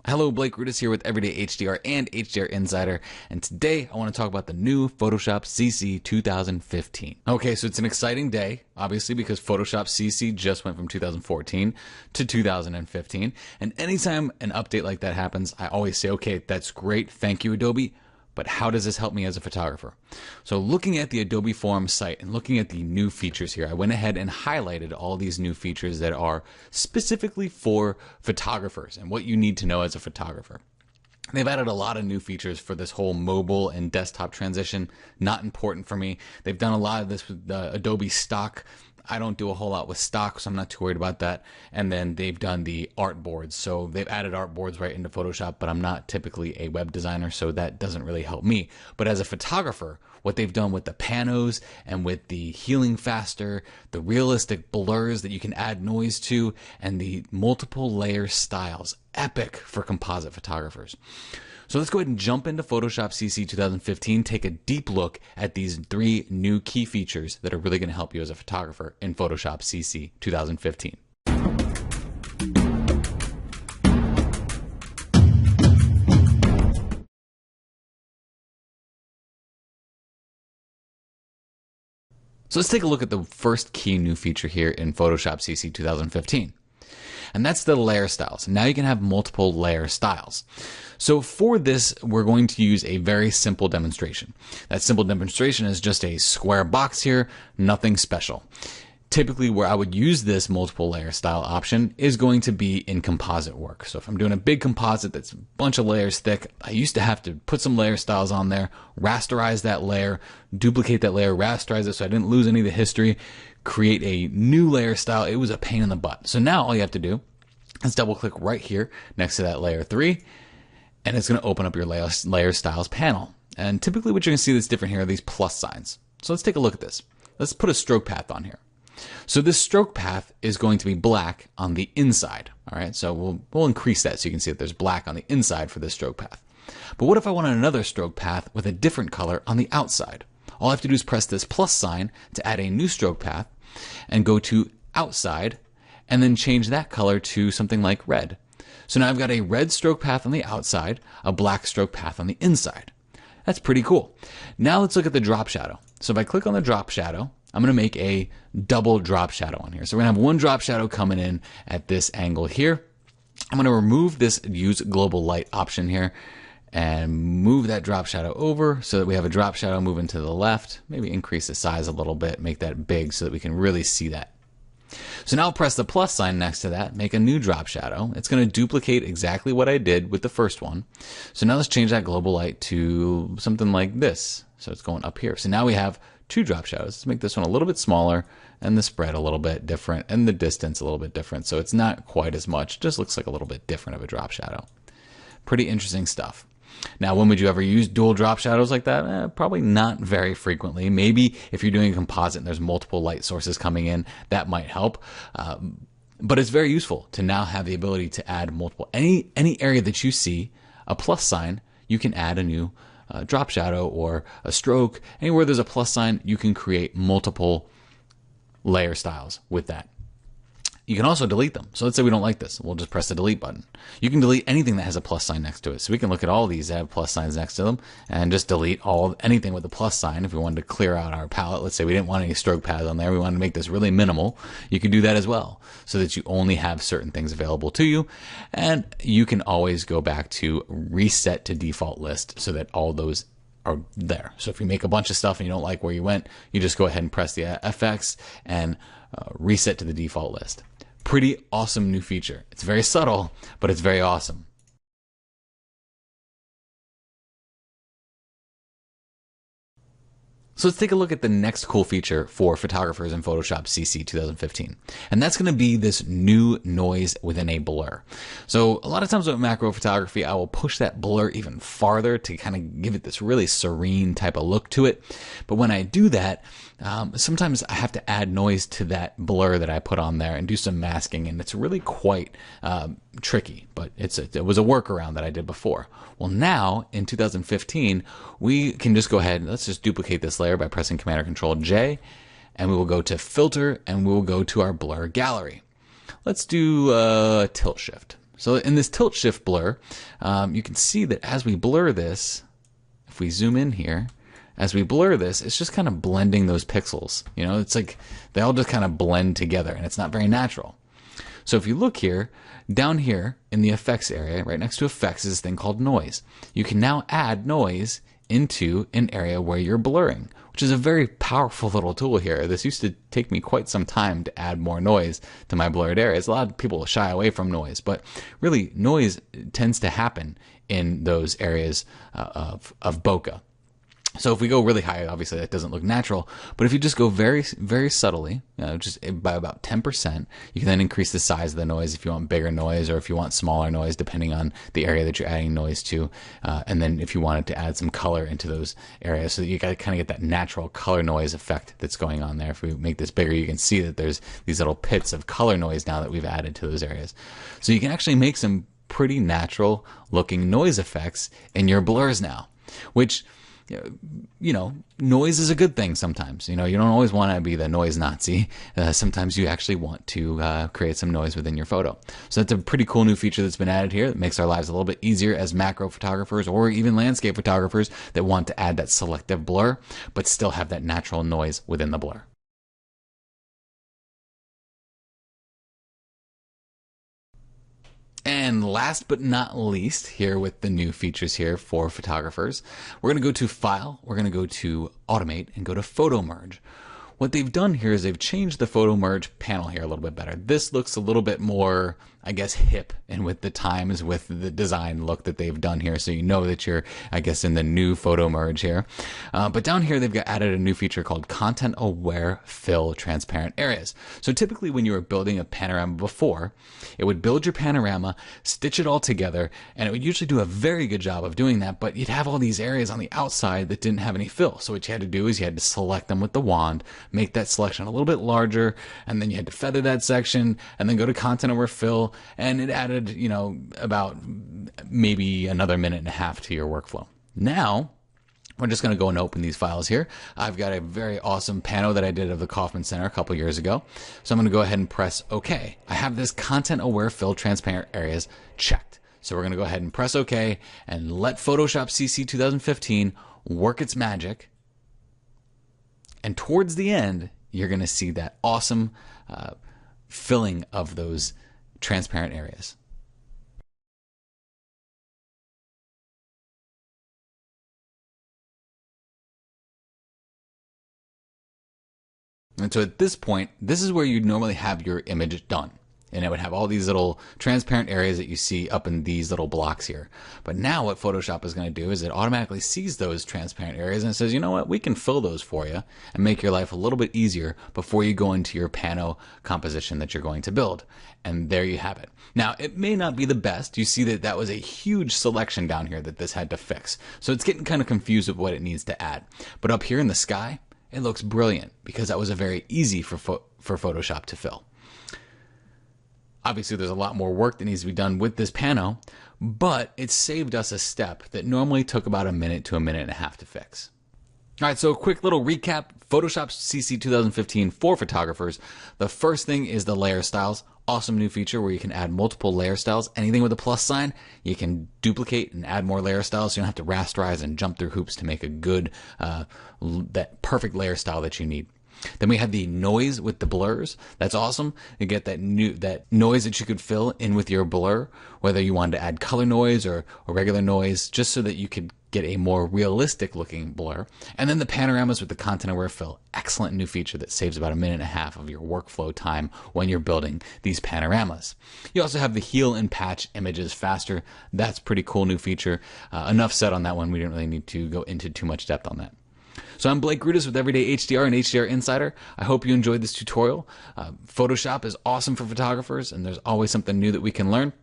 Hello, Blake Rudis here with Everyday HDR and HDR Insider, and today I want to talk about the new Photoshop CC 2015. Okay, so it's an exciting day, obviously, because Photoshop CC just went from 2014 to 2015, and anytime an update like that happens, I always say, okay, that's great, thank you, Adobe, but how does this help me as a photographer? So looking at the Adobe Forum site and looking at the new features here, I went ahead and highlighted all these new features that are specifically for photographers and what you need to know as a photographer. They've added a lot of new features for this whole mobile and desktop transition. Not important for me. They've done a lot of this with the Adobe stock. I don't do a whole lot with stock, so I'm not too worried about that. And then they've done the artboards. So they've added artboards right into Photoshop, but I'm not typically a web designer, so that doesn't really help me. But as a photographer, what they've done with the Panos and with the healing faster, the realistic blurs that you can add noise to, and the multiple layer styles, epic for composite photographers. So let's go ahead and jump into Photoshop CC 2015, take a deep look at these three new key features that are really going to help you as a photographer in Photoshop CC 2015. So let's take a look at the first key new feature here in Photoshop CC 2015. And that's the layer styles. Now you can have multiple layer styles. So for this, we're going to use a very simple demonstration. That simple demonstration is just a square box here, nothing special. Typically where I would use this multiple layer style option is going to be in composite work. So if I'm doing a big composite that's a bunch of layers thick, I used to have to put some layer styles on there, rasterize that layer, duplicate that layer, rasterize it so I didn't lose any of the history, create a new layer style. It was a pain in the butt. So now all you have to do is double click right here next to that layer 3, and it's going to open up your layer styles panel. And typically what you're going to see that's different here are these plus signs. So let's take a look at this. Let's put a stroke path on here. So this stroke path is going to be black on the inside. All right, so we'll increase that so you can see that there's black on the inside for this stroke path. But what if I wanted another stroke path with a different color on the outside? All I have to do is press this plus sign to add a new stroke path and go to outside and then change that color to something like red. So now I've got a red stroke path on the outside, a black stroke path on the inside. That's pretty cool. Now let's look at the drop shadow. So if I click on the drop shadow, I'm going to make a double drop shadow on here. So we're going to have one drop shadow coming in at this angle here. I'm going to remove this use global light option here and move that drop shadow over so that we have a drop shadow moving to the left. Maybe increase the size a little bit, make that big so that we can really see that. So now I'll press the plus sign next to that, make a new drop shadow. It's going to duplicate exactly what I did with the first one. So now let's change that global light to something like this. So it's going up here. So now we have two drop shadows. Let's make this one a little bit smaller and the spread a little bit different and the distance a little bit different. So it's not quite as much, just looks like a little bit different of a drop shadow. Pretty interesting stuff. Now, when would you ever use dual drop shadows like that? Probably not very frequently. Maybe if you're doing a composite and there's multiple light sources coming in, that might help. But it's very useful to now have the ability to add multiple. Any area that you see a plus sign, you can add a new drop shadow or a stroke. Anywhere there's a plus sign, you can create multiple layer styles with that. You can also delete them. So let's say we don't like this. We'll just press the delete button. You can delete anything that has a plus sign next to it. So we can look at all these that have plus signs next to them and just delete anything with a plus sign. If we wanted to clear out our palette, let's say we didn't want any stroke paths on there, we wanted to make this really minimal, you can do that as well so that you only have certain things available to you. And you can always go back to reset to default list so that all those are there. So if you make a bunch of stuff and you don't like where you went, you just go ahead and press the FX and reset to the default list. Pretty awesome new feature. It's very subtle, but it's very awesome. So let's take a look at the next cool feature for photographers in Photoshop CC 2015. And that's going to be this new noise within a blur. So a lot of times with macro photography, I will push that blur even farther to kind of give it this really serene type of look to it. But when I do that, sometimes I have to add noise to that blur that I put on there and do some masking, and it's really quite tricky, but it was a workaround that I did before. Well, now in 2015, we can just go ahead and let's just duplicate this layer by pressing Command or Control J, and we will go to Filter and we will go to our blur gallery. Let's do tilt shift. So in this tilt shift blur, you can see that as we blur this, if we zoom in here, as we blur this, it's just kind of blending those pixels. You know, it's like they all just kind of blend together, and it's not very natural. So if you look here, down here in the effects area, right next to effects is this thing called noise. You can now add noise into an area where you're blurring, which is a very powerful little tool here. This used to take me quite some time to add more noise to my blurred areas. A lot of people shy away from noise, but really noise tends to happen in those areas of bokeh. So if we go really high, obviously that doesn't look natural. But if you just go very, very subtly, just by about 10%, you can then increase the size of the noise if you want bigger noise or if you want smaller noise, depending on the area that you're adding noise to. And then if you wanted to add some color into those areas, so that you got to kind of get that natural color noise effect that's going on there. If we make this bigger, you can see that there's these little pits of color noise now that we've added to those areas. So you can actually make some pretty natural looking noise effects in your blurs now, which, you know, noise is a good thing sometimes. You know, you don't always want to be the noise Nazi. Sometimes you actually want to create some noise within your photo. So that's a pretty cool new feature that's been added here that makes our lives a little bit easier as macro photographers or even landscape photographers that want to add that selective blur, but still have that natural noise within the blur. And last but not least, here with the new features here for photographers, we're going to go to File, we're going to go to Automate, and go to Photo Merge. What they've done here is they've changed the Photo Merge panel here a little bit better. This looks a little bit more, I guess, hip and with the times, with the design look that they've done here. So you know that you're, I guess, in the new Photo Merge here. But down here, they've added a new feature called Content Aware Fill Transparent Areas. So typically when you were building a panorama before, it would build your panorama, stitch it all together, and it would usually do a very good job of doing that, but you'd have all these areas on the outside that didn't have any fill. So what you had to do is you had to select them with the wand, make that selection a little bit larger, and then you had to feather that section, and then go to Content Aware Fill, and it added, you know, about maybe another minute and a half to your workflow. Now, we're just going to go and open these files here. I've got a very awesome pano that I did of the Kauffman Center a couple years ago. So I'm going to go ahead and press OK. I have this Content Aware Fill Transparent Areas checked. So we're going to go ahead and press OK and let Photoshop CC 2015 work its magic. And towards the end, you're going to see that awesome filling of those transparent areas. And so at this point, this is where you'd normally have your image done. And it would have all these little transparent areas that you see up in these little blocks here. But now what Photoshop is going to do is it automatically sees those transparent areas and says, you know what, we can fill those for you and make your life a little bit easier before you go into your pano composition that you're going to build. And there you have it. Now, it may not be the best. You see that that was a huge selection down here that this had to fix. So it's getting kind of confused with what it needs to add. But up here in the sky, it looks brilliant because that was a very easy for Photoshop to fill. Obviously, there's a lot more work that needs to be done with this pano, but it saved us a step that normally took about a minute to a minute and a half to fix. All right, so a quick little recap. Photoshop CC 2015 for photographers. The first thing is the layer styles. Awesome new feature where you can add multiple layer styles. Anything with a plus sign, you can duplicate and add more layer styles. So you don't have to rasterize and jump through hoops to make a good, that perfect layer style that you need. Then we have the noise with the blurs. That's awesome. You get that noise that you could fill in with your blur, whether you wanted to add color noise or regular noise, just so that you could get a more realistic looking blur. And then the panoramas with the Content Aware Fill. Excellent new feature that saves about a minute and a half of your workflow time when you're building these panoramas. You also have the heal and patch images faster. That's pretty cool new feature. Enough said on that one. We didn't really need to go into too much depth on that. So I'm Blake Grudas with Everyday HDR and HDR Insider. I hope you enjoyed this tutorial. Photoshop is awesome for photographers, and there's always something new that we can learn.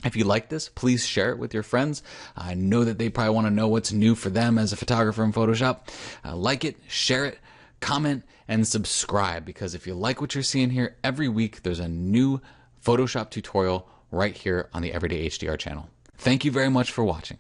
If you like this, please share it with your friends. I know that they probably want to know what's new for them as a photographer in Photoshop. Like it, share it, comment, and subscribe, because if you like what you're seeing here, every week there's a new Photoshop tutorial right here on the Everyday HDR channel. Thank you very much for watching.